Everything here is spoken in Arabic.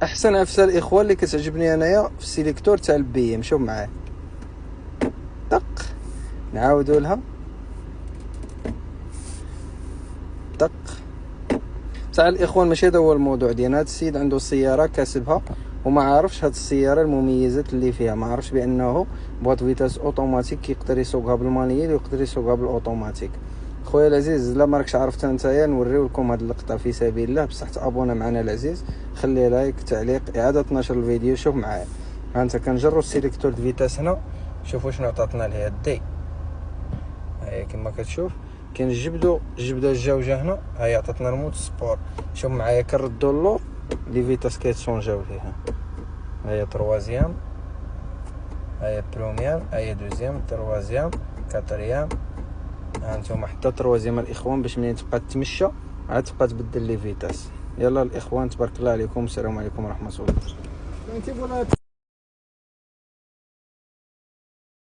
احسن عفسه الاخوان اللي كتعجبني انايا في السيليكتور تاع البي ام. شوف معايا، طق نعاودو لها، طق. تاع الاخوان ماشي هذا هو الموضوع ديالنا. هذا السيد عنده سياره كاسبها وما عارفش هاد السياره المميزات اللي فيها، ما عارفش بانه بواط فيتاس اوتوماتيك يقدر يسوقها بالمانييل ويقدر يسوقها بالاوتوماتيك. خويا العزيز، لا ماراكش عرفت نتايا، نوريو لكم هاد اللقطه في سبيل الله. بصح تابونا معنا العزيز، خلي لايك، تعليق، اعاده نشر الفيديو. شوف معايا، ها انت كنجرو السيليكتور دو فيتاس هنا، شوفوا شنو عطاتنا ليه الدي. هاهي كما كتشوف كاين الجبده الجوجه هنا، هاهي عطاتنا المود سبور. شوف معايا كنردو اللور، لي فيتاس كيتشونجاو فيها. هاهي تروازيام، هاهي بروميير، هاهي دوزيام، تروازيام، كاتريام. ها انتوما حتى تروازيام الاخوان، باش منين تبقى تمشى عاد تبقى تبدل لي فيتاس. يلا الاخوان، تبارك الله عليكم، السلام عليكم ورحمه الله.